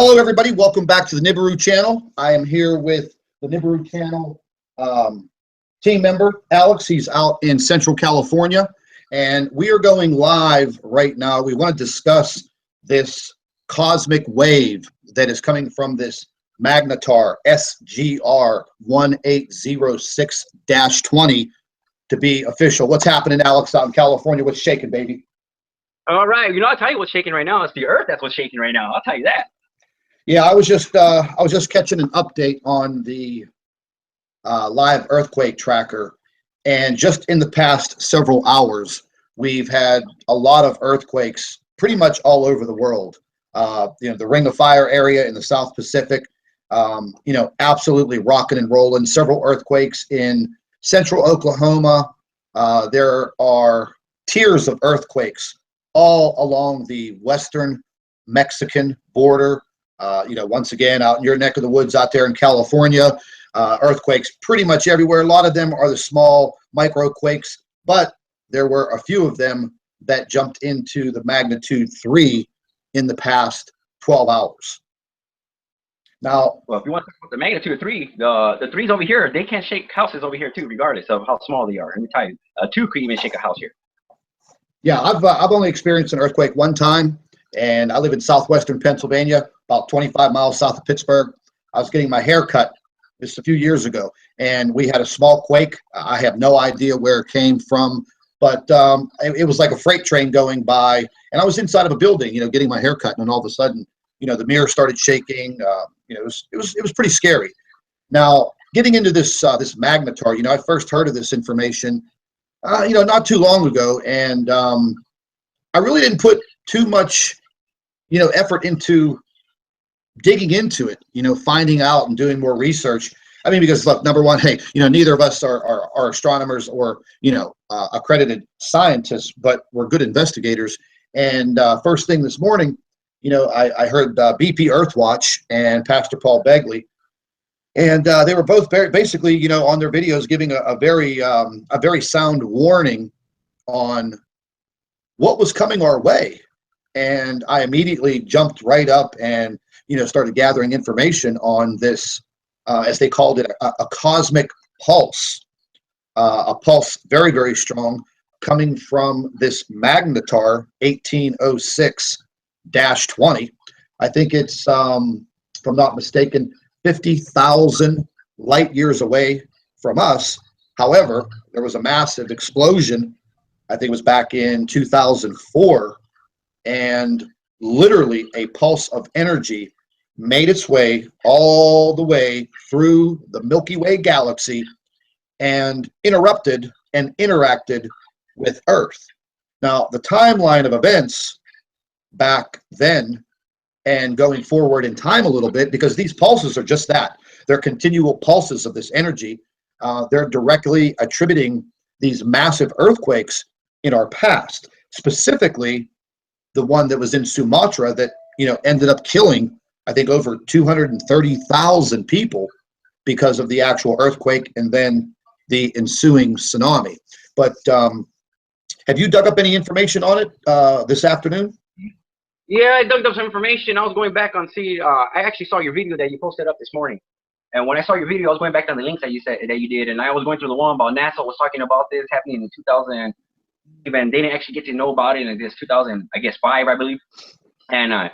Hello, everybody. Welcome back to the Nibiru channel. I am here with the Nibiru channel team member, Alex. He's out in Central California, and we are going live right now. We want to discuss this cosmic wave that is coming from this magnetar SGR 1806-20 to be official. What's happening, Alex, out in California? What's shaking, baby? All right. I'll tell you what's shaking right now. It's the Earth that's what's shaking right now. I'll tell you that. Yeah, I was just catching an update on the live earthquake tracker, and just in the past several hours, we've had a lot of earthquakes pretty much all over the world. The Ring of Fire area in the South Pacific, absolutely rocking and rolling. Several earthquakes in central Oklahoma. There are tiers of earthquakes all along the western Mexican border. Once again, out in your neck of the woods out there in California, earthquakes pretty much everywhere. A lot of them are the small micro quakes, but there were a few of them that jumped into the magnitude 3 in the past 12 hours. Now, well, if you want the magnitude 3, the 3s over here, they can shake houses over here too, regardless of how small they are. Let me tell you, 2 could even shake a house here. Yeah, I've only experienced an earthquake one time, and I live in southwestern Pennsylvania, about 25 miles south of Pittsburgh. I was getting my hair cut just a few years ago, and we had a small quake. I have no idea where it came from, but it was like a freight train going by, and I was inside of a building, getting my hair cut, and all of a sudden, the mirror started shaking. It was pretty scary. Now, getting into this magnetar, I first heard of this information, not too long ago, and I really didn't put too much effort into digging into it, finding out and doing more research. I mean, because look, number one, hey, neither of us are astronomers or, accredited scientists, but we're good investigators. And first thing this morning, I heard BP Earthwatch and Pastor Paul Begley, and they were both basically, on their videos giving a very sound warning on what was coming our way. And I immediately jumped right up and started gathering information on this, as they called it, a cosmic pulse, a pulse very, very strong, coming from this magnetar 1806-20. I think it's, if I'm not mistaken, 50,000 light years away from us. However, there was a massive explosion. I think it was back in 2004, and literally a pulse of energy made its way all the way through the Milky Way galaxy and interrupted and interacted with Earth. Now, the timeline of events back then and going forward in time a little bit, because these pulses are just that. They're continual pulses of this energy. They're directly attributing these massive earthquakes in our past, specifically the one that was in Sumatra that ended up killing, I think, over 230,000 people because of the actual earthquake and then the ensuing tsunami. But have you dug up any information on it this afternoon? Yeah, I dug up some information. I was going back on I actually saw your video that you posted up this morning. And when I saw your video, I was going back on the links that you did, and I was going through the one about NASA was talking about this happening in 2000. Even they didn't actually get to know about it in this 2000, I guess, 5, I believe. And I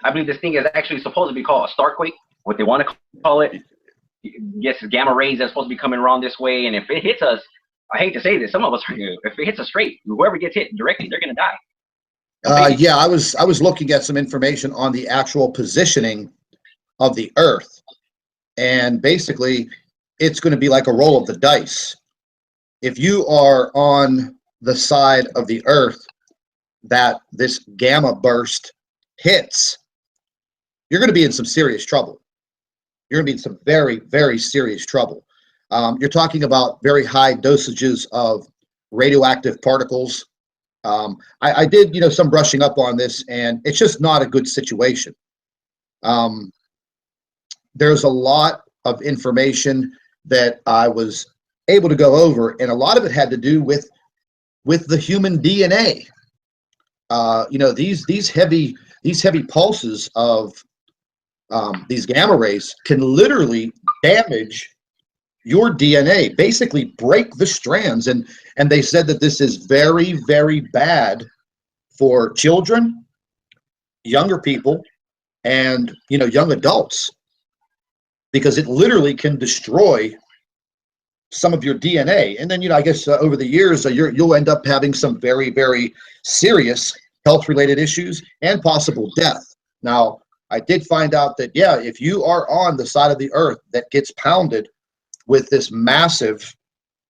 believe this thing is actually supposed to be called a starquake, what they want to call it. Yes, gamma rays that's supposed to be coming around this way, and if it hits us, I hate to say this, some of us, if it hits us straight, whoever gets hit directly, they're going to die. Yeah, I was looking at some information on the actual positioning of the Earth, and basically, it's going to be like a roll of the dice. If you are on the side of the Earth that this gamma burst hits, you're going to be in some serious trouble. You're going to be in some very, very serious trouble. You're talking about very high dosages of radioactive particles. I did, some brushing up on this, and it's just not a good situation. There's a lot of information that I was able to go over, and a lot of it had to do with the human DNA. These heavy pulses of these gamma rays can literally damage your DNA, basically break the strands. And they said that this is very, very bad for children, younger people, and young adults, because it literally can destroy some of your DNA. And then I guess over the years you'll end up having some very, very serious health related issues and possible death. Now, I did find out that if you are on the side of the earth that gets pounded with this massive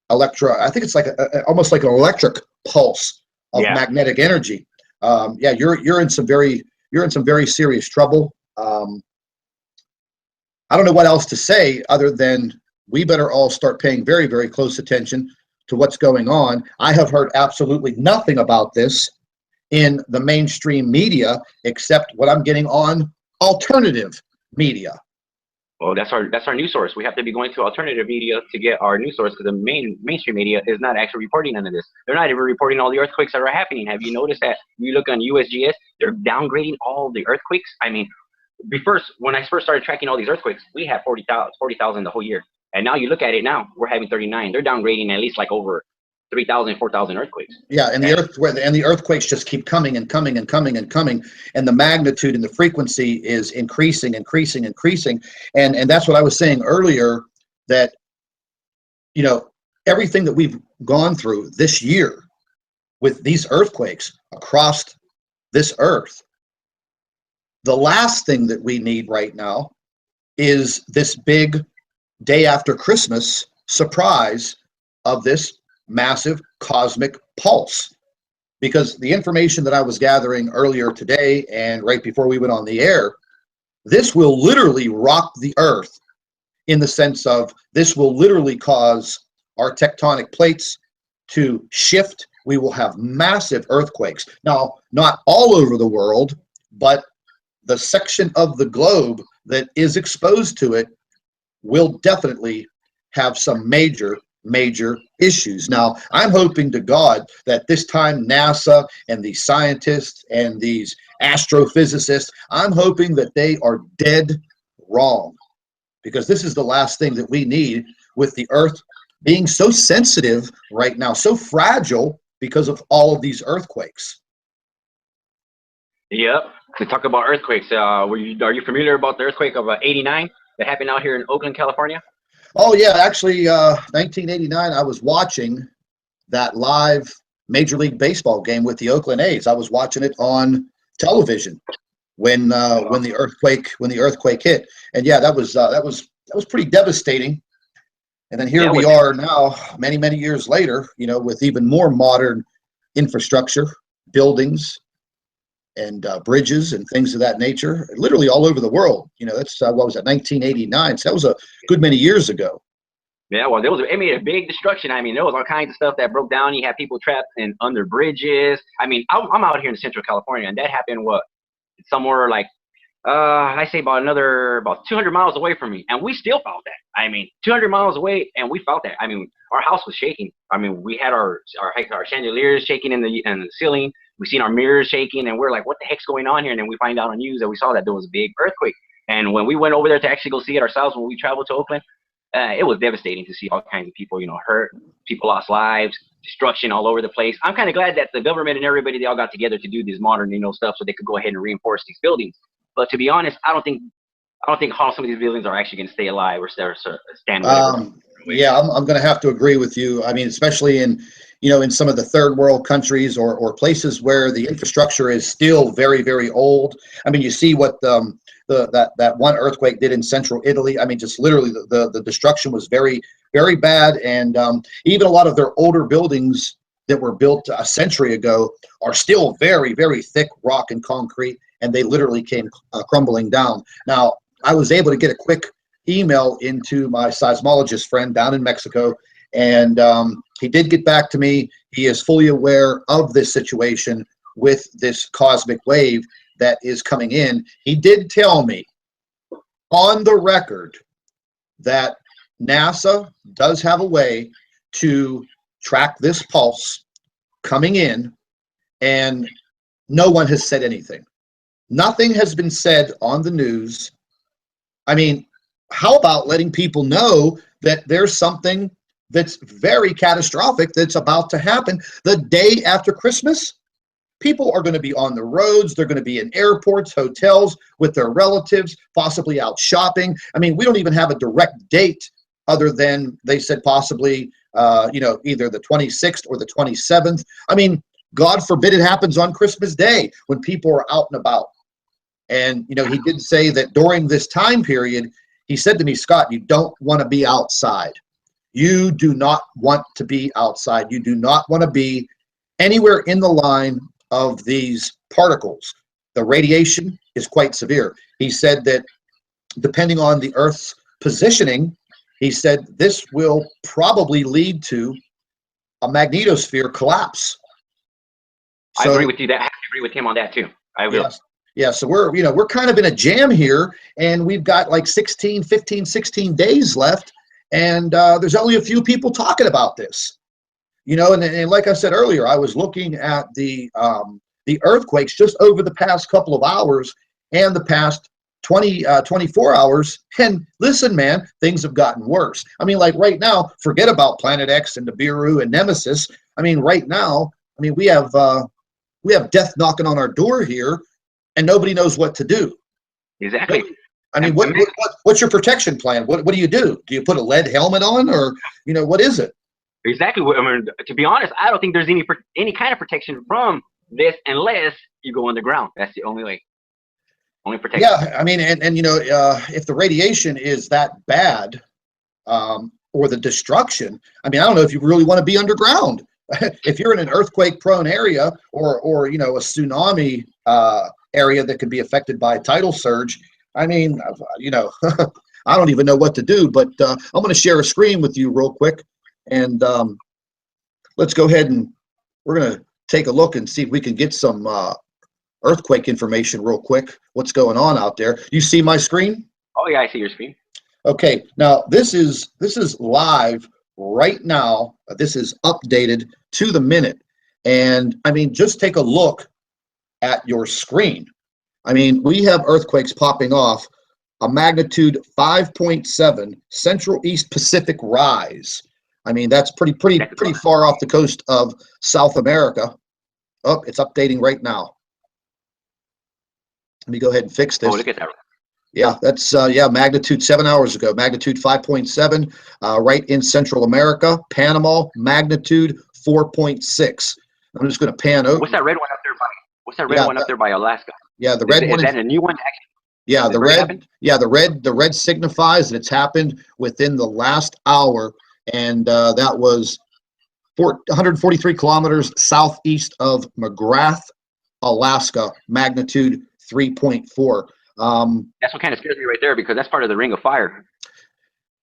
I think it's like almost like an electric pulse of magnetic energy. You're in some very serious trouble. I don't know what else to say other than we better all start paying very, very close attention to what's going on. I have heard absolutely nothing about this in the mainstream media except what I'm getting on alternative media. Well, that's our news source. We have to be going to alternative media to get our news source, because the mainstream media is not actually reporting none of this. They're not even reporting all the earthquakes that are happening. Have you noticed that? When you look on USGS, they're downgrading all the earthquakes. I mean, when I first started tracking all these earthquakes, we had 40,000 the whole year. And now you look at it now, we're having 39. They're downgrading at least like over 3,000, 4,000 earthquakes. Yeah, and the earthquakes just keep coming and coming and coming and coming, and the magnitude and the frequency is increasing. And that's what I was saying earlier, that everything that we've gone through this year with these earthquakes across this earth, the last thing that we need right now is this big day after Christmas surprise of this massive cosmic pulse. Because the information that I was gathering earlier today and right before we went on the air, this will literally rock the earth, in the sense of this will literally cause our tectonic plates to shift. We will have massive earthquakes. Now, not all over the world, but the section of the globe that is exposed to it will definitely have some major issues. Now, I'm hoping to God that this time NASA and these scientists and these astrophysicists, I'm hoping that they are dead wrong, because this is the last thing that we need, with the earth being so sensitive right now, so fragile because of all of these earthquakes. Yep. To talk about earthquakes, are you familiar about the earthquake of '89 that happened out here in Oakland, California? Oh yeah, actually, 1989, I was watching that live Major League Baseball game with the Oakland A's. I was watching it on television when the earthquake hit, and yeah, that was pretty devastating. And then here we are now, many years later, with even more modern infrastructure, buildings, and bridges and things of that nature, literally all over the world. That's what was that, 1989? So that was a good many years ago. Yeah, well, it made a big destruction. I mean, there was all kinds of stuff that broke down. You had people trapped under bridges. I mean, I'm out here in Central California, and that happened somewhere like I say about 200 miles away from me, and we still felt that. I mean, 200 miles away, and we felt that. I mean, our house was shaking. I mean, we had our chandeliers shaking in the ceiling. We seen our mirrors shaking, and we're like, what the heck's going on here? And then we find out on news that we saw that there was a big earthquake. And when we went over there to actually go see it ourselves, when we traveled to Oakland, it was devastating to see all kinds of people, hurt. People lost lives, destruction all over the place. I'm kind of glad that the government and everybody, they all got together to do this modern, stuff, so they could go ahead and reinforce these buildings. But to be honest, I don't think how some of these buildings are actually going to stay alive or stand. Yeah, I'm going to have to agree with you. I mean, especially in some of the third world countries or places where the infrastructure is still very, very old. I mean, you see what that one earthquake did in central Italy. I mean, just literally the destruction was very, very bad. And even a lot of their older buildings that were built a century ago are still very, very thick rock and concrete, and they literally came crumbling down. Now, I was able to get a quick email into my seismologist friend down in Mexico, and he did get back to me. He is fully aware of this situation with this cosmic wave that is coming in. He did tell me on the record that NASA does have a way to track this pulse coming in, and no one has said anything. Nothing has been said on the news I mean, how about letting people know that there's something that's very catastrophic that's about to happen the day after Christmas? People are going to be on the roads. They're going to be in airports, hotels with their relatives, possibly out shopping. I mean, we don't even have a direct date other than they said possibly, either the 26th or the 27th. I mean, God forbid it happens on Christmas Day when people are out and about. And, he did say that during this time period, he said to me, Scott, you don't want to be outside. You do not want to be outside. You do not want to be anywhere in the line of these particles. The radiation is quite severe. He said that depending on the Earth's positioning, he said this will probably lead to a magnetosphere collapse. So, I agree with you. I have to agree with him on that too. I will. Yes. Yeah, so we're kind of in a jam here, and we've got like 15, 16 days left, and there's only a few people talking about this. And like I said earlier, I was looking at the earthquakes just over the past couple of hours and the past 24 hours. And listen, man, things have gotten worse. I mean, like right now, forget about Planet X and Nibiru and Nemesis. I mean, right now, we have death knocking on our door here, and nobody knows what to do. Exactly. I mean, what's your protection plan? What do you do? Do you put a lead helmet on, or what is it? Exactly. I mean, to be honest, I don't think there's any kind of protection from this unless you go underground. That's the only way. Only protection. Yeah, I mean, and if the radiation is that bad, or the destruction, I mean, I don't know if you really want to be underground. If you're in an earthquake-prone area or a tsunami area that could be affected by a tidal surge, I mean, I don't even know what to do. But I'm going to share a screen with you real quick. And let's go ahead and we're going to take a look and see if we can get some earthquake information real quick. What's going on out there? You see my screen? Oh yeah, I see your screen. Okay, now this is live right now. This is updated to the minute. And I mean, just take a look at your screen. I mean, we have earthquakes popping off. A magnitude 5.7 Central East Pacific rise. I mean, that's pretty far off the coast of South America. Oh, it's updating right now. Let me go ahead and fix this. Oh, look at that. Yeah, that's magnitude 7 hours ago. Magnitude 5.7 right in Central America. Panama, magnitude 4.6. I'm just going to pan over. What's that red one up there by? What's that red one up there by Alaska? Yeah, the red one. Is that a new one? Yeah, the red. Yeah, the red signifies that it's happened within the last hour, and that was 143 kilometers southeast of McGrath, Alaska, magnitude 3.4. That's what kind of scares me right there, because that's part of the Ring of Fire.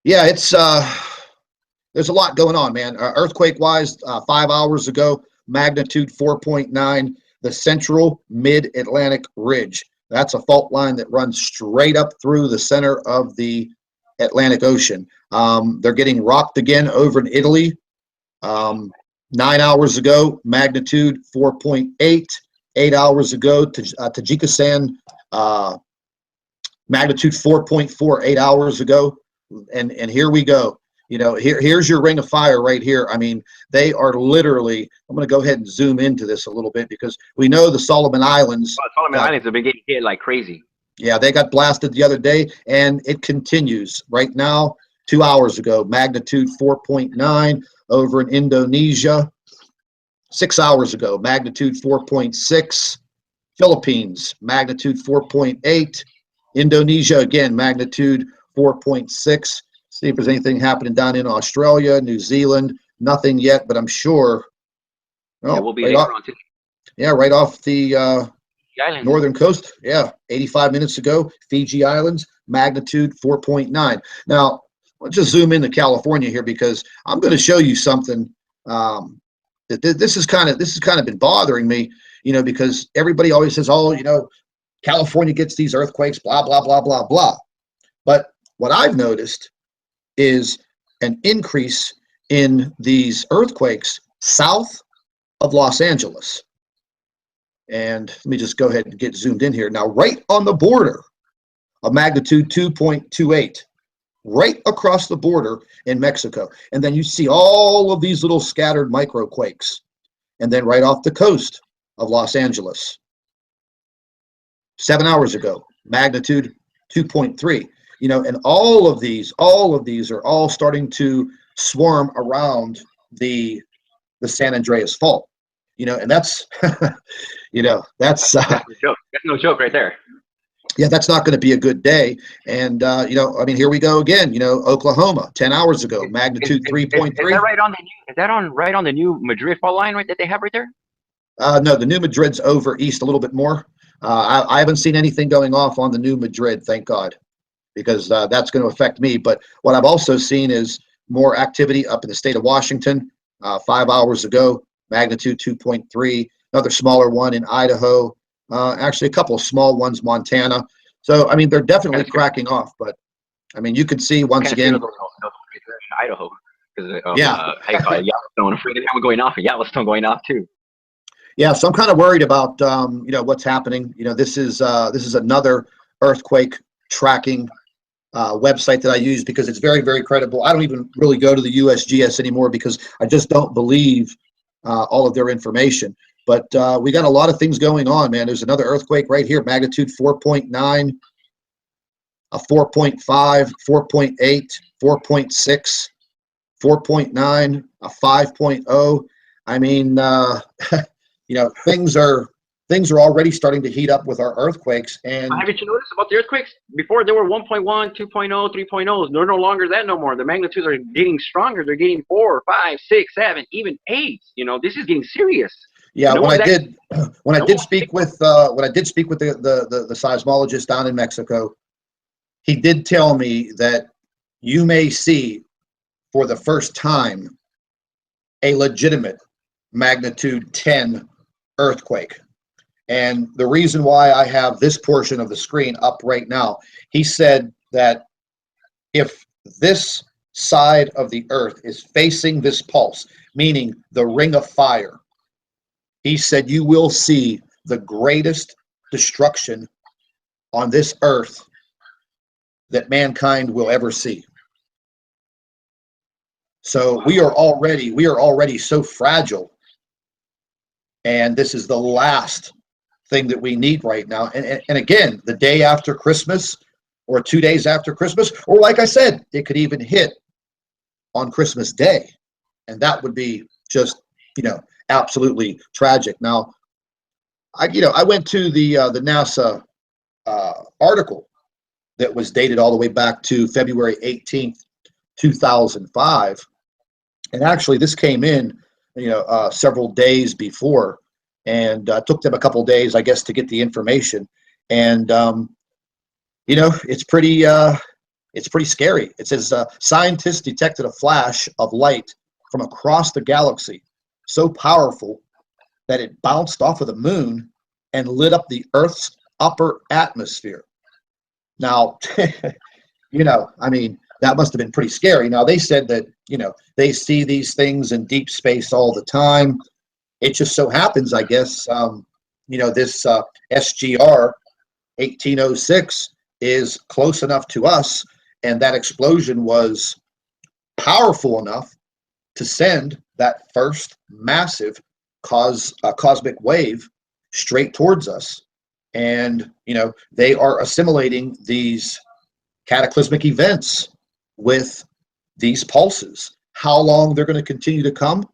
Yeah, it's there's a lot going on, man. Earthquake-wise, 5 hours ago, magnitude 4.9, the Central Mid-Atlantic Ridge. That's a fault line that runs straight up through the center of the Atlantic Ocean. They're getting rocked again over in Italy. 9 hours ago, magnitude 4.8. 8 hours ago, Tajikistan, magnitude 4.4, 8 hours ago. And here we go. Here's your Ring of Fire right here. I mean, they are literally, I'm going to go ahead and zoom into this a little bit, because we know the Solomon Islands. Solomon Islands have been getting hit like crazy. Yeah, they got blasted the other day, and it continues right now. 2 hours ago, magnitude 4.9 over in Indonesia. 6 hours ago, magnitude 4.6. Philippines, magnitude 4.8. Indonesia, again, magnitude 4.6. See if there's anything happening down in Australia, New Zealand. Nothing yet, but I'm sure. Yeah, we'll be later on today. Yeah, right off the islands. Northern coast. Yeah, 85 minutes ago, Fiji Islands, magnitude 4.9. Now, let's just zoom into California here, because I'm going to show you something that this has kind of been bothering me, because everybody always says, oh, California gets these earthquakes, blah, blah, blah, blah, blah. But what I've noticed is an increase in these earthquakes south of Los Angeles. And let me just go ahead and get zoomed in here. Now, right on the border of magnitude 2.28 right across the border in Mexico. And then you see all of these little scattered microquakes. And then right off the coast of Los Angeles, 7 hours ago, magnitude 2.3. You know, and all of these are all starting to swarm around the San Andreas Fault. You know, and that's, you know, that's That's no joke. That's no joke right there. yeah, that's not going to be a good day. And, you know, I mean, here we go again, you know, Oklahoma, 10 hours ago, magnitude 3.3. Is that right on the new? Is that on right on the new Madrid fault line right that they have right there? No, the New Madrid's over east a little bit more. I haven't seen anything going off on the New Madrid, thank God, because that's going to affect me. But what I've also seen is more activity up in the state of Washington 5 hours ago, magnitude 2.3, another smaller one in Idaho, actually a couple of small ones, Montana. So, I mean, they're definitely cracking off. But, I mean, you can see once again. In Idaho, because Yeah. how you call it, Yellowstone. I'm afraid of one going off, and Yellowstone going off too. Yeah, so I'm kind of worried about you know, what's happening. You know, this is another earthquake tracking website that I use because it's very, very credible. I don't even really go to the USGS anymore because I just don't believe all of their information. But we got a lot of things going on, man. There's another earthquake right here, magnitude 4.9, a 4.5, 4.8, 4.6, 4.9, a 5.0. I mean, you know, things are already starting to heat up with our earthquakes. And haven't you noticed about the earthquakes? Before they were 1.1, 2.0, 3.0s. They're no longer that no more. The magnitudes are getting stronger. They're getting 4, 5, 6, 7, even 8. You know, this is getting serious. yeah, No when I one's did speak with the seismologist down in Mexico, he did tell me that you may see for the first time a legitimate magnitude 10 earthquake. And the reason why I have this portion of the screen up right now, he said that if this side of the earth is facing this pulse, meaning the ring of fire, he said you will see the greatest destruction on this earth that mankind will ever see. So we are already so fragile, and this is the last thing that we need right now. And again, the day after Christmas or 2 days after Christmas, or like I said, it could even hit on Christmas Day, and that would be just, you know, absolutely tragic. Now, I went to the NASA article that was dated all the way back to February 18th, 2005, and actually this came in, you know, several days before, and took them a couple days, I guess, to get the information. And you know, it's pretty scary. It says scientists detected a flash of light from across the galaxy, so powerful that it bounced off of the moon and lit up the Earth's upper atmosphere. Now, you know, I mean, that must have been pretty scary. Now, they said that, you know, they see these things in deep space all the time. It just so happens, I guess, you know, this SGR 1806 is close enough to us, and that explosion was powerful enough to send that first massive cosmic wave straight towards us. And, you know, they are assimilating these cataclysmic events with these pulses. How long they're going to continue to come,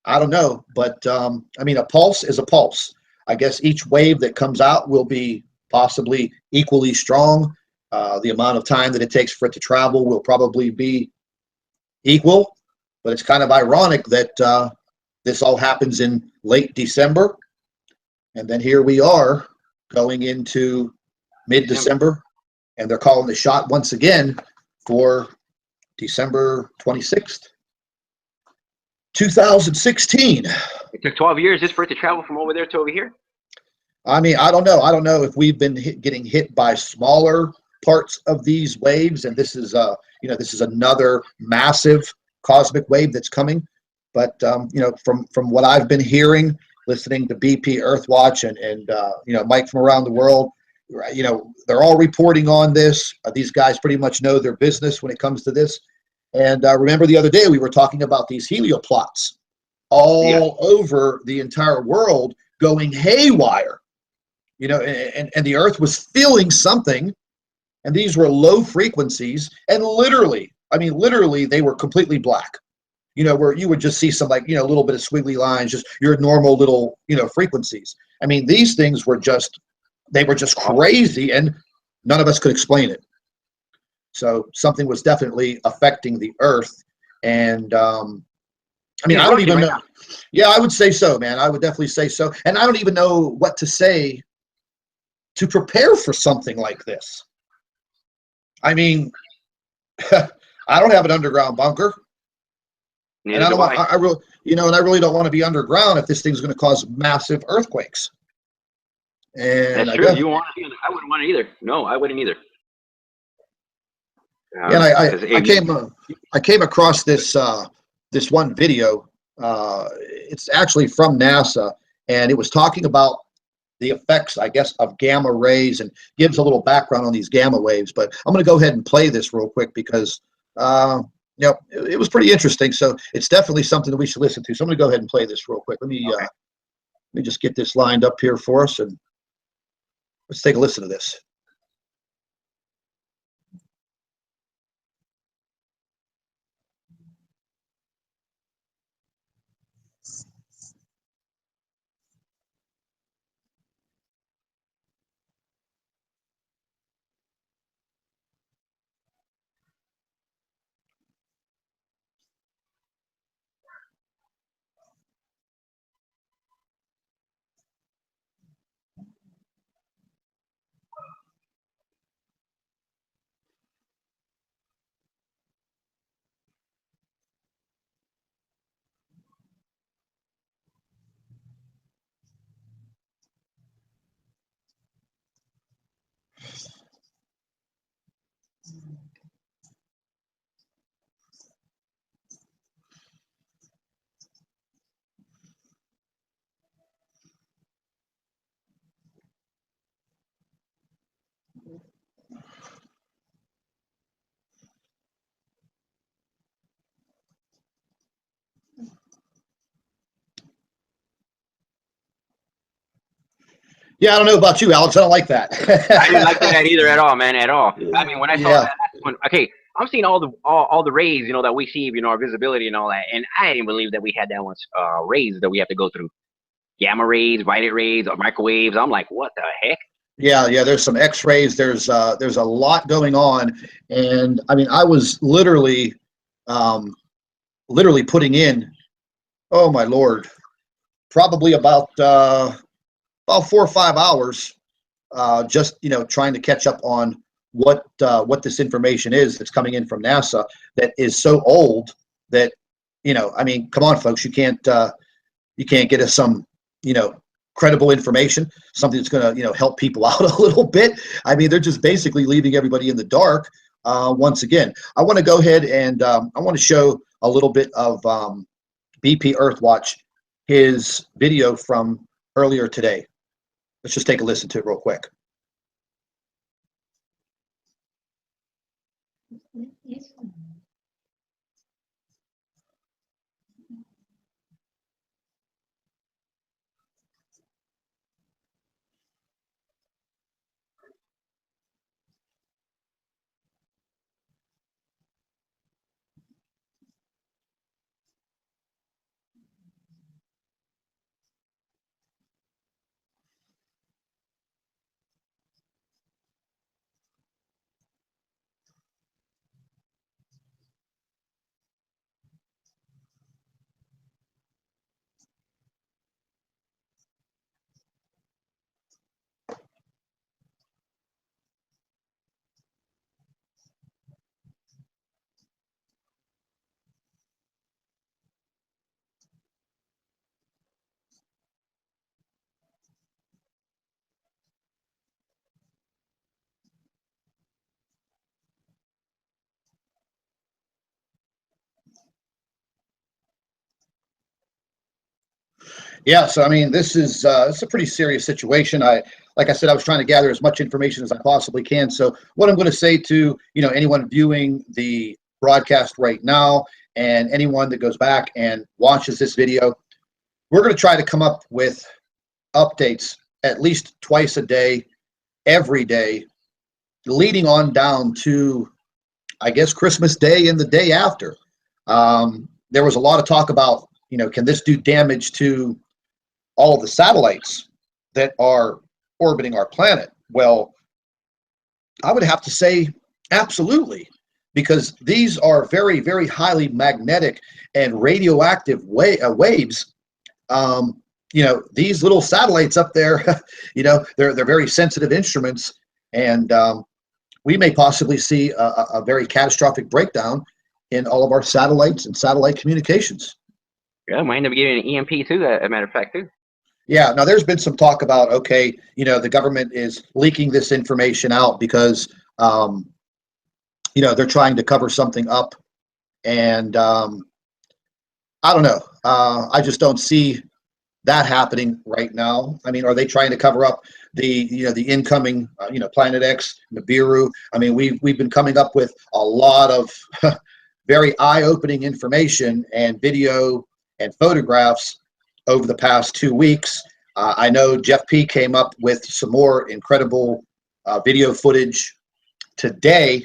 I don't know. But, I mean, a pulse is a pulse. I guess each wave that comes out will be possibly equally strong. The amount of time that it takes for it to travel will probably be equal. But it's kind of ironic that this all happens in late December. And then here we are going into mid-December, and they're calling the shot once again for December 26th, 2016. It took 12 years just for it to travel from over there to over here. I mean, I don't know. I don't know if we've been getting hit by smaller parts of these waves, and this is, you know, this is another massive cosmic wave that's coming. But you know, from what I've been hearing, listening to BP Earthwatch and you know, Mike from around the world, You know, they're all reporting on this. These guys pretty much know their business when it comes to this. And remember the other day we were talking about these helioplots Yeah. all over the entire world going haywire. You know, and the Earth was feeling something, and these were low frequencies, and literally, I mean, literally, they were completely black. You know, where you would just see some, like, you know, a little bit of squiggly lines, just your normal little, you know, frequencies. I mean, these things were just, they were just crazy, and none of us could explain it. So something was definitely affecting the Earth, and I mean, It's I don't rushing even right know. now. Yeah, I would say so, man. I would definitely say so, and I don't even know what to say to prepare for something like this. I mean, I don't have an underground bunker, and Neither I do don't want. I. I really, you know, and I really don't want to be underground if this thing's going to cause massive earthquakes. And That's I true. guess, You want to be in I wouldn't want it either. No, I wouldn't either. yeah, and Because I came across this this one video. It's actually from NASA, and it was talking about the effects, I guess, of gamma rays, and gives a little background on these gamma waves. But I'm going to go ahead and play this real quick because you know, it was pretty interesting. So it's definitely something that we should listen to. So I'm going to go ahead and play this real quick. Let me just get this lined up here for us, and let's take a listen to this. Yeah, I don't know about you, Alex. I don't like I didn't like that. that either at all, man, at all. I mean, when I saw Yeah, that, okay, I'm seeing all the rays, that we see, our visibility and all that, and I didn't believe that we had that much rays that we have to go through. Gamma rays, violet rays, or microwaves. I'm like, what the heck? yeah. There's some X-rays. There's a lot going on, and I mean, I was um, literally putting in. Oh my lord, probably about 4 or 5 hours, just, you know, trying to catch up on what this information is that's coming in from NASA that is so old that, you know, I mean, come on, folks, you can't get us some, you know, credible information, something that's going to, you know, help people out a little bit. I mean, they're just basically leaving everybody in the dark. Once again, I want to go ahead and I want to show a little bit of BP Earthwatch, his video from earlier today. Let's just take a listen to it real quick. Yeah, so I mean, this is it's a pretty serious situation. Like I said, I was trying to gather as much information as I possibly can. So what I'm going to say to anyone viewing the broadcast right now, and anyone that goes back and watches this video, we're going to try to come up with updates at least twice a day, every day, leading on down to, I guess, Christmas Day and the day after. There was a lot of talk about, can this do damage to all of the satellites that are orbiting our planet? Well, I would have to say absolutely, because these are very, very highly magnetic and radioactive waves. These little satellites up there, they're very sensitive instruments, and we may possibly see a very catastrophic breakdown in all of our satellites and satellite communications. Yeah, might end up getting an EMP too. As a matter of fact, too. Yeah, now there's been some talk about, okay, the government is leaking this information out because, they're trying to cover something up. And I don't know. I just don't see that happening right now. I mean, are they trying to cover up the incoming, Planet X, Nibiru? I mean, we've been coming up with a lot of very eye-opening information and video and photographs over the past 2 weeks. I know Jeff P. came up with some more incredible video footage today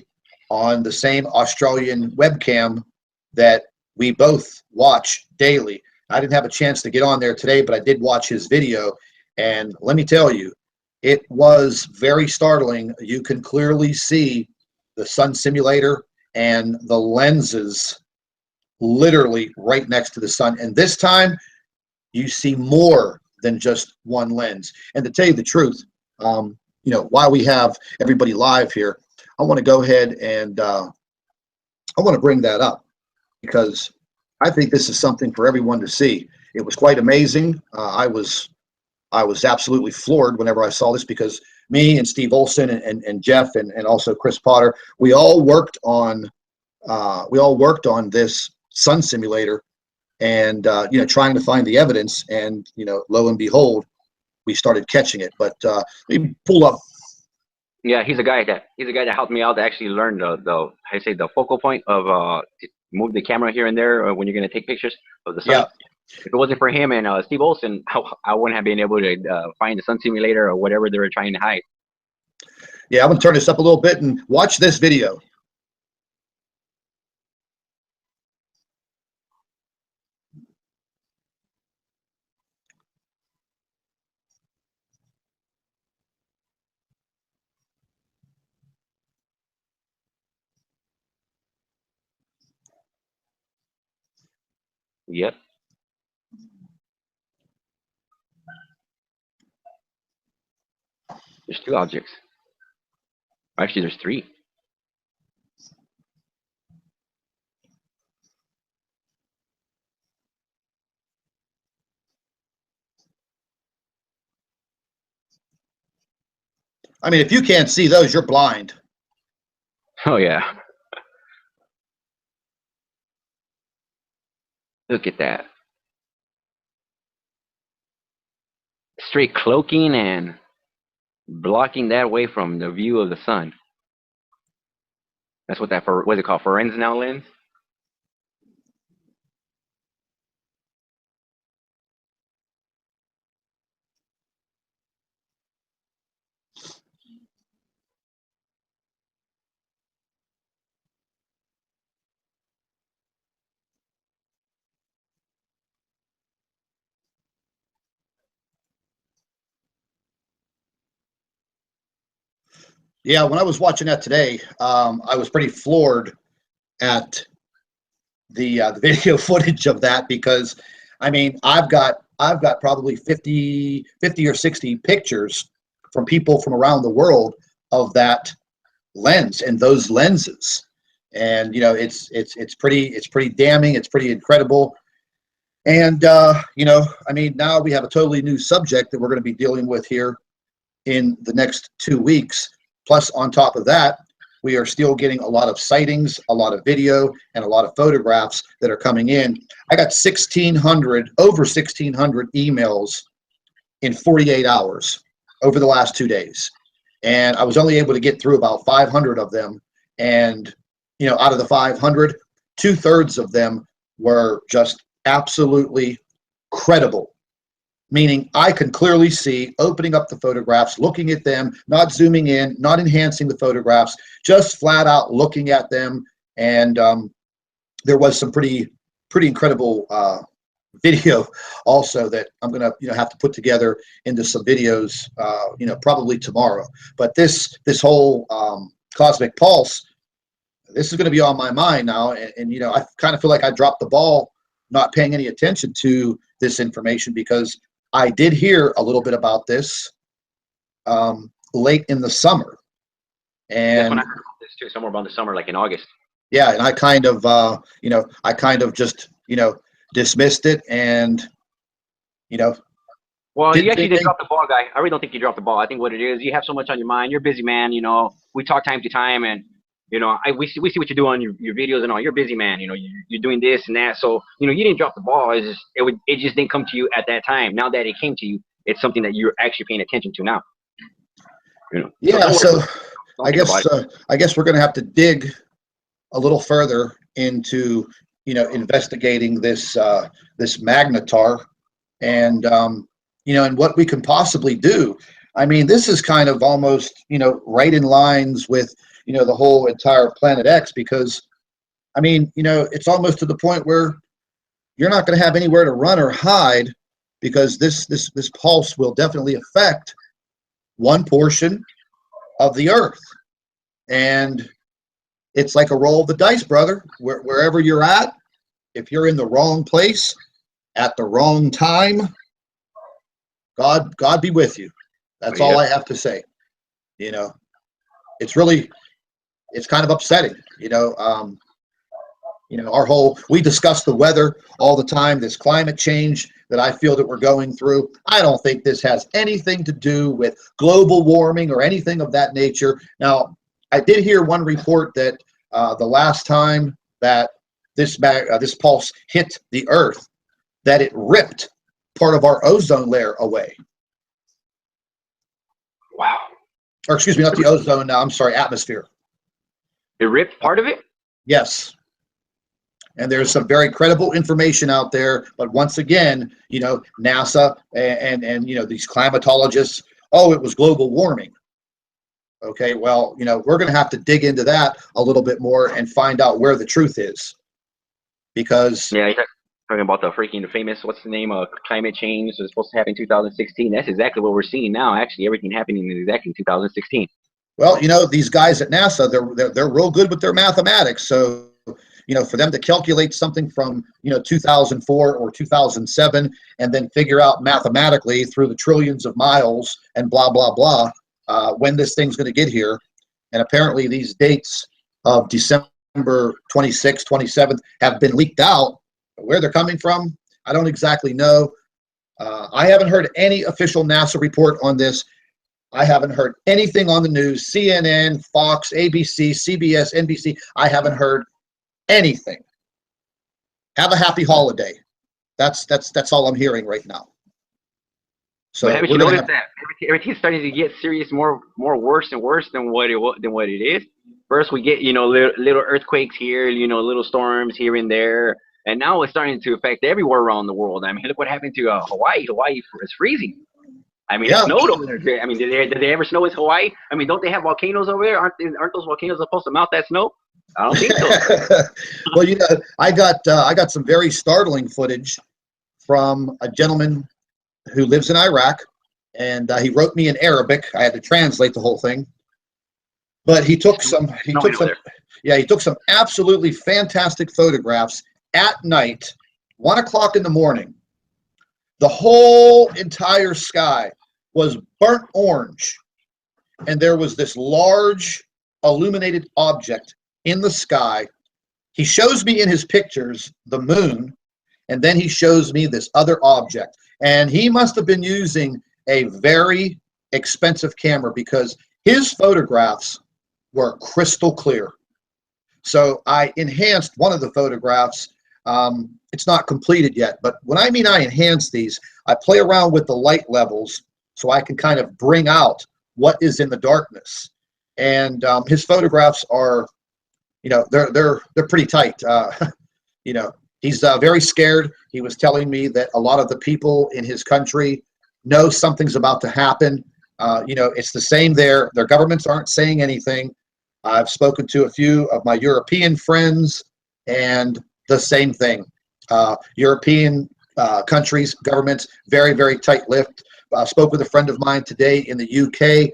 on the same Australian webcam that we both watch daily. I didn't have a chance to get on there today, but I did watch his video, and let me tell you, it was very startling. You can clearly see the sun simulator and the lenses literally right next to the sun, and this time you see more than just one lens. And to tell you the truth, while we have everybody live here, I want to go ahead and I want to bring that up, because I think this is something for everyone to see. It was quite amazing. I was absolutely floored whenever I saw this, because me and Steve Olson and Jeff and also Chris Potter, we all worked on this sun simulator, and trying to find the evidence, and lo and behold, we started catching it. But we pulled up. Yeah, he's a guy that helped me out to actually learn the focal point of move the camera here and there when you're going to take pictures of the sun. Yeah. If it wasn't for him and Steve Olson, I wouldn't have been able to find the sun simulator or whatever they were trying to hide. Yeah, I'm going to turn this up a little bit and watch this video. Yep. There's 2 objects. Actually, there's 3. I mean, if you can't see those, you're blind. Oh, yeah. Look at that. Straight cloaking and blocking that way from the view of the sun. That's what what's it called? Fresnel lens? Yeah, when I was watching that today, I was pretty floored at the video footage of that, because I mean, I've got probably 50 or 60 pictures from people from around the world of that lens and those lenses, and it's pretty damning. It's pretty incredible. And I mean, now we have a totally new subject that we're going to be dealing with here in the next 2 weeks. Plus, on top of that, we are still getting a lot of sightings, a lot of video, and a lot of photographs that are coming in. I got over 1,600 emails in 48 hours over the last 2 days. And I was only able to get through about 500 of them. And, you know, out of the 500, 2/3 of them were just absolutely credible. Meaning I can clearly see, opening up the photographs, looking at them, not zooming in, not enhancing the photographs, just flat out looking at them. And there was some pretty incredible video also that I'm gonna have to put together into some videos, probably tomorrow. But this whole cosmic pulse, this is going to be on my mind now, and I kind of feel like I dropped the ball not paying any attention to this information, because I did hear a little bit about this late in the summer. That's when And I heard about this too, somewhere around the summer, like in August. yeah, and I kind of just dismissed it, and Well, didn't you actually think didn't drop the ball, guy. I really don't think you dropped the ball. I think what it is, you have so much on your mind. You're a busy man. We talk time to time, and we see what you do on your videos and all. You're a busy man. You're doing this and that. So you didn't drop the ball. It just didn't come to you at that time. Now that it came to you, it's something that you're actually paying attention to now. Yeah, so I guess we're going to have to dig a little further into investigating this magnetar, and and what we can possibly do. I mean, this is kind of almost right in lines with the whole entire Planet X, because I mean, it's almost to the point where you're not going to have anywhere to run or hide, because this pulse will definitely affect one portion of the Earth. And it's like a roll of the dice, brother. Wherever you're at, if you're in the wrong place at the wrong time, God be with you. That's all I have to say. It's kind of upsetting. We discuss the weather all the time, this climate change that I feel that we're going through. I don't think this has anything to do with global warming or anything of that nature. Now, I did hear one report that the last time that this pulse hit the Earth, that it ripped part of our ozone layer away. Wow. Or excuse me, not the ozone. I'm sorry, atmosphere. It ripped part of it? Yes. And there's some very credible information out there, but once again, NASA and these climatologists, oh, it was global warming. Okay, well, we're going to have to dig into that a little bit more and find out where the truth is, because you're talking about the famous, what's the name, climate change was supposed to happen in 2016. That's exactly what we're seeing now. Actually, everything happening in exactly 2016. Well, these guys at NASA, they're real good with their mathematics. So, for them to calculate something from 2004 or 2007, and then figure out mathematically through the trillions of miles and blah blah blah when this thing's going to get here, and apparently these dates of December 26th, 27th have been leaked out. Where they're coming from, I don't exactly know. I haven't heard any official NASA report on this. I haven't heard anything on the news, CNN, Fox, ABC, CBS, NBC. I haven't heard anything. Have a happy holiday. That's all I'm hearing right now. So but haven't you noticed that everything's starting to get serious, more worse and worse than what it is? First we get little earthquakes here, little storms here and there, and now it's starting to affect everywhere around the world. I mean, look what happened to Hawaii. Hawaii is freezing. I mean, it snowed over there. I mean, did they ever snow in Hawaii? I mean, don't they have volcanoes over there? Aren't those volcanoes supposed to melt that snow? I don't think so. Well, I got some very startling footage from a gentleman who lives in Iraq, and he wrote me in Arabic. I had to translate the whole thing, but he took some absolutely fantastic photographs at night, 1 o'clock in the morning. The whole entire sky was burnt orange, and there was this large illuminated object in the sky. He shows me in his pictures the moon, and then he shows me this other object. And he must have been using a very expensive camera, because his photographs were crystal clear. So I enhanced one of the photographs. It's not completed yet, but when I mean I enhance these, I play around with the light levels so I can kind of bring out what is in the darkness. And his photographs are, they're pretty tight. He's very scared. He was telling me that a lot of the people in his country know something's about to happen. It's the same there. Their governments aren't saying anything. I've spoken to a few of my European friends, and the same thing. European countries, governments, very, very tight-lipped. I spoke with a friend of mine today in the UK.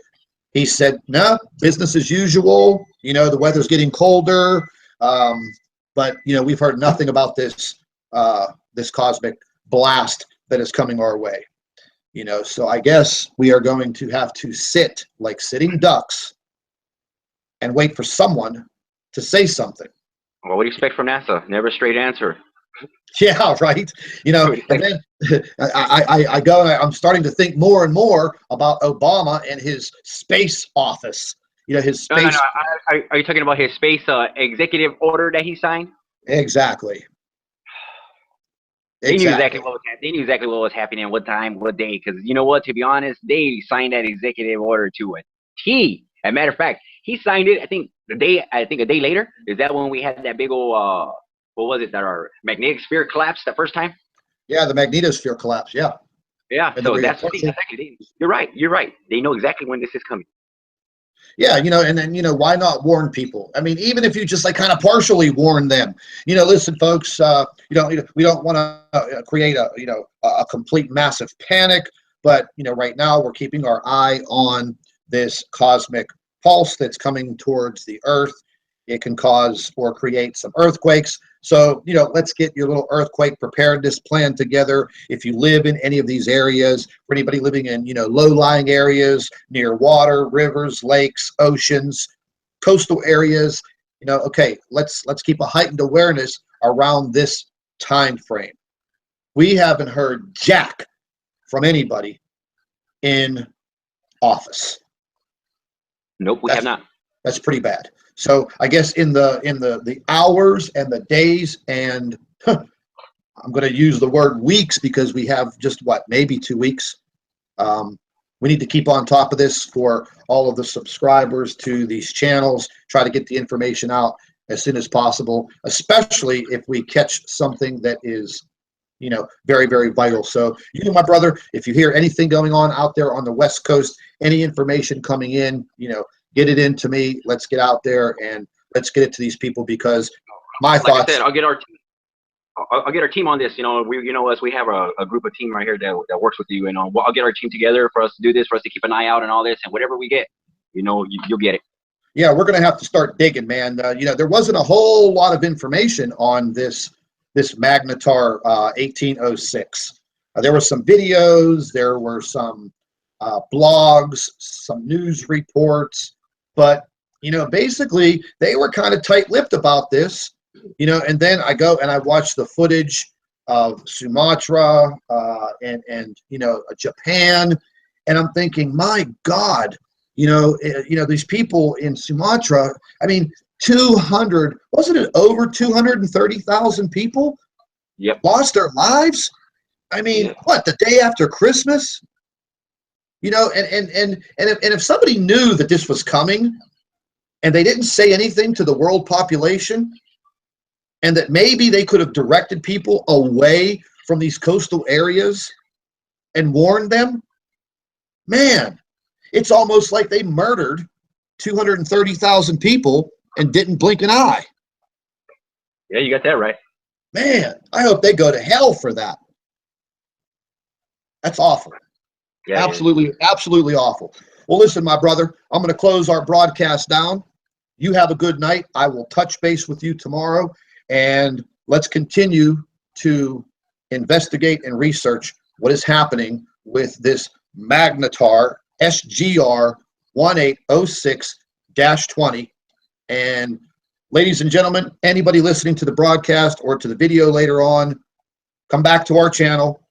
He said, no, business as usual. The weather's getting colder. But we've heard nothing about this cosmic blast that is coming our way. So I guess we are going to have to sit like sitting ducks and wait for someone to say something. Well, what do you expect from NASA? Never a straight answer. Yeah, right. And then I go and I'm starting to think more and more about Obama and his space office. His space. No. Are you talking about his space executive order that he signed? Exactly. They knew exactly what was happening. They knew exactly what was happening, what time, what day. Because you know what? To be honest, they signed that executive order to a T. As a matter of fact, he signed it. I think a day later. Is that when we had that big old what was it? That our magnetic sphere collapsed the first time? Yeah, the magnetosphere collapse. Yeah. Yeah. So that's exactly. You're right. You're right. They know exactly when this is coming. Yeah, and then why not warn people? I mean, even if you just kind of partially warn them, listen, folks, we don't want to create a complete massive panic, but right now we're keeping our eye on this cosmic pulse that's coming towards the Earth. It can cause or create some earthquakes. So, let's get your little earthquake preparedness plan together. If you live in any of these areas, for anybody living in, low-lying areas, near water, rivers, lakes, oceans, coastal areas, okay, let's keep a heightened awareness around this time frame. We haven't heard jack from anybody in office. Nope, we have not. That's pretty bad. So I guess in the hours and the days and I'm going to use the word weeks because we have just maybe 2 weeks. We need to keep on top of this for all of the subscribers to these channels. Try to get the information out as soon as possible, especially if we catch something that is, very, very vital. So my brother, if you hear anything going on out there on the West Coast, any information coming in, get it into me. Let's get out there and let's get it to these people because my thoughts. Like I said, I'll get our team on this. We have a group of team right here that works with you, and I'll get our team together for us to do this, for us to keep an eye out and all this, and whatever we get, you'll get it. Yeah, we're going to have to start digging, man. There wasn't a whole lot of information on this Magnetar 1806. There were some videos, there were some blogs, some news reports. But, basically they were kind of tight-lipped about this, and then I go and I watch the footage of Sumatra and Japan, and I'm thinking, my God, these people in Sumatra, I mean, 200, wasn't it over 230,000 people lost their lives? I mean, what, the day after Christmas? And if somebody knew that this was coming and they didn't say anything to the world population and that maybe they could have directed people away from these coastal areas and warned them, man, it's almost like they murdered 230,000 people and didn't blink an eye. Yeah, you got that right. Man, I hope they go to hell for that. That's awful. Yeah, absolutely awful. Well, listen, my brother, I'm going to close our broadcast down. You have a good night. I will touch base with you tomorrow, and let's continue to investigate and research what is happening with this Magnetar SGR 1806-20. And ladies and gentlemen, anybody listening to the broadcast or to the video later on, come back to our channel,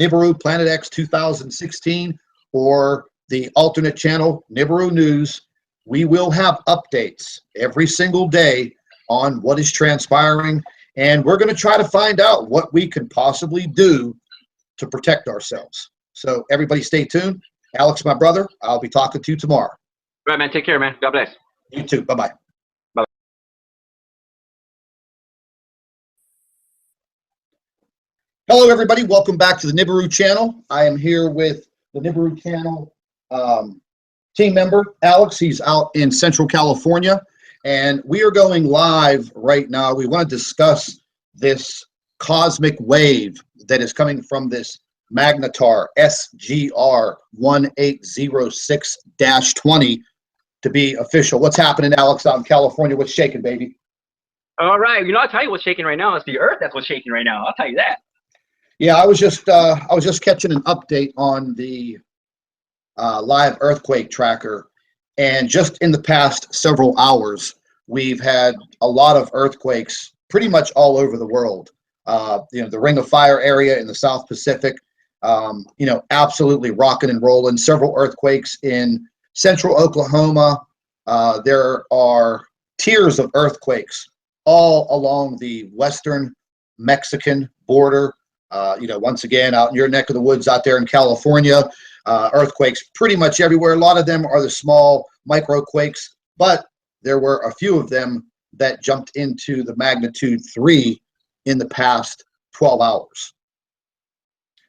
Nibiru Planet X 2016, or the alternate channel, Nibiru News. we will have updates every single day on what is transpiring, and we're going to try to find out what we can possibly do to protect ourselves. So everybody stay tuned. Alex, my brother, I'll be talking to you tomorrow. Right, man. Take care, man. God bless. You too. Bye-bye. Bye. Hello, everybody. Welcome back to the Nibiru channel. I am here with the Nibiru channel team member, Alex. He's out in Central California, and we are going live right now. We want to discuss this cosmic wave that is coming from this magnetar SGR 1806-20 to be official. What's happening, Alex, out in California? What's shaking, baby? All right. I'll tell you what's shaking right now. It's the Earth that's what's shaking right now. I'll tell you that. Yeah, I was just catching an update on the live earthquake tracker, and just in the past several hours, we've had a lot of earthquakes pretty much all over the world. The Ring of Fire area in the South Pacific, absolutely rocking and rolling. Several earthquakes in central Oklahoma. There are tiers of earthquakes all along the western Mexican border. Once again, out in your neck of the woods out there in California, earthquakes pretty much everywhere. A lot of them are the small microquakes, but there were a few of them that jumped into the magnitude 3 in the past 12 hours.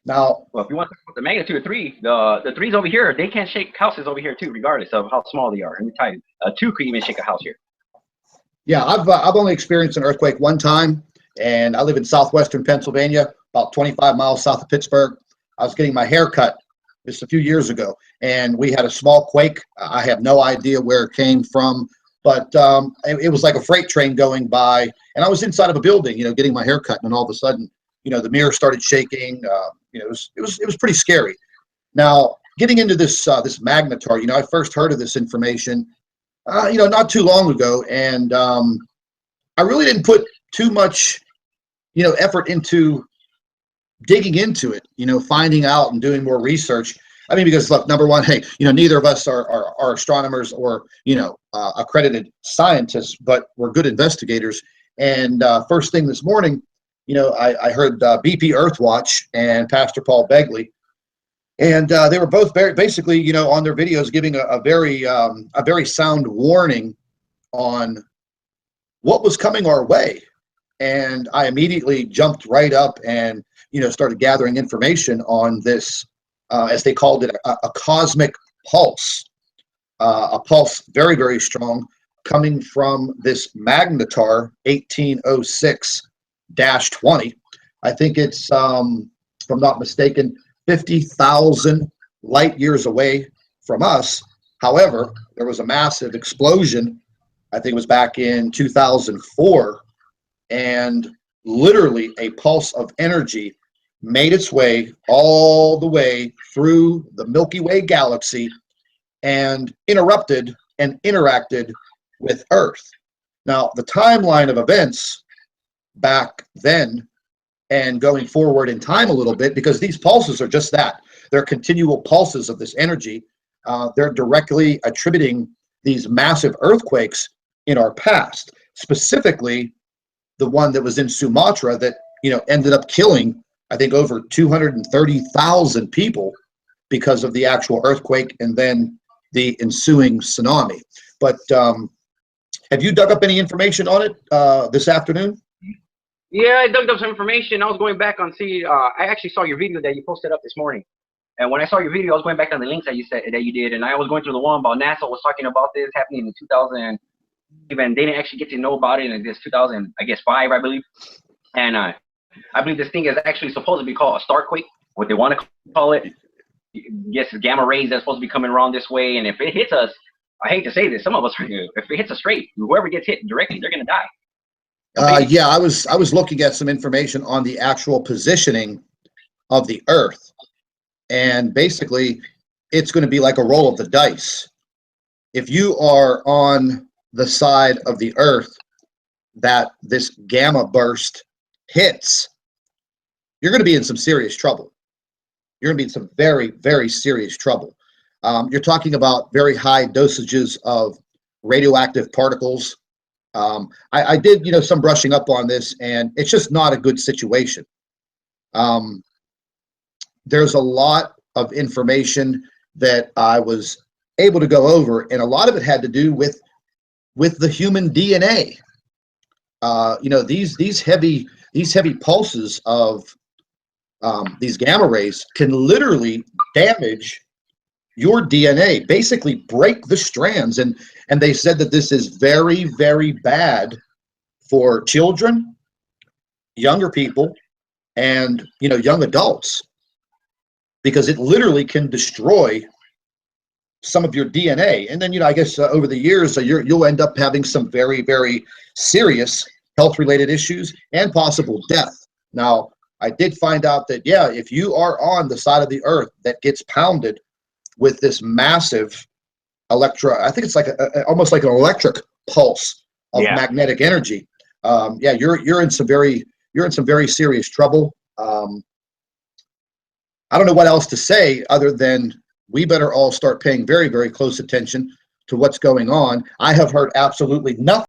Now, well, if you want the magnitude of 3, the 3s over here, they can shake houses over here too, regardless of how small they are. Let me tell you, 2 could even shake a house here. Yeah, I've only experienced an earthquake one time, and I live in southwestern Pennsylvania, about 25 miles south of Pittsburgh. I was getting my hair cut just a few years ago, and we had a small quake. I have no idea where it came from, but it was like a freight train going by, and I was inside of a building, getting my hair cut, and all of a sudden, the mirror started shaking. It was pretty scary. Now, getting into this magnetar, I first heard of this information, not too long ago, and I really didn't put too much, effort into digging into it, finding out and doing more research. I mean, because look, number one, hey, neither of us are astronomers or, accredited scientists, but we're good investigators. And first thing this morning, I heard BP Earthwatch and Pastor Paul Begley, and they were both basically, on their videos giving a very sound warning on what was coming our way. And I immediately jumped right up and, started gathering information on this, as they called it, a cosmic pulse, a pulse very, very strong, coming from this magnetar 1806-20. I think it's, if I'm not mistaken, 50,000 light years away from us. However, there was a massive explosion. I think it was back in 2004, and literally a pulse of energy made its way all the way through the Milky Way galaxy and interrupted and interacted with Earth. Now, the timeline of events back then and going forward in time a little bit, because these pulses are just that. They're continual pulses of this energy. They're directly attributing these massive earthquakes in our past, specifically the one that was in Sumatra that, ended up killing, I think, over 230,000 people because of the actual earthquake and then the ensuing tsunami. But have you dug up any information on it this afternoon? Yeah, I dug up some information. I was going back on I actually saw your video that you posted up this morning. And when I saw your video, I was going back on the links that you did, and I was going through the one about NASA was talking about this happening in 2000. Even they didn't actually get to know about it in this 2000, I guess 5, I believe. And I believe this thing is actually supposed to be called a starquake, what they want to call it. Yes, gamma rays that's supposed to be coming around this way, and if it hits us, I hate to say this, some of us, if it hits us straight, whoever gets hit directly, they're gonna die. Yeah, I was looking at some information on the actual positioning of the Earth, and basically, it's going to be like a roll of the dice. If you are on the side of the Earth that this gamma burst hits, you're going to be in some serious trouble. You're going to be in some very, very serious trouble. You're talking about very high dosages of radioactive particles. I did, some brushing up on this, and it's just not a good situation. There's a lot of information that I was able to go over, and a lot of it had to do with the human DNA. These heavy pulses of these gamma rays can literally damage your DNA, basically break the strands. And they said that this is very, very bad for children, younger people, and young adults, because it literally can destroy some of your DNA. And then I guess over the years you'll end up having some very, very serious health-related issues and possible death. Now, I did find out that if you are on the side of the earth that gets pounded with this massive I think it's like almost like an electric pulse of magnetic energy. You're in some very serious trouble. I don't know what else to say other than we better all start paying very, very close attention to what's going on. I have heard absolutely nothing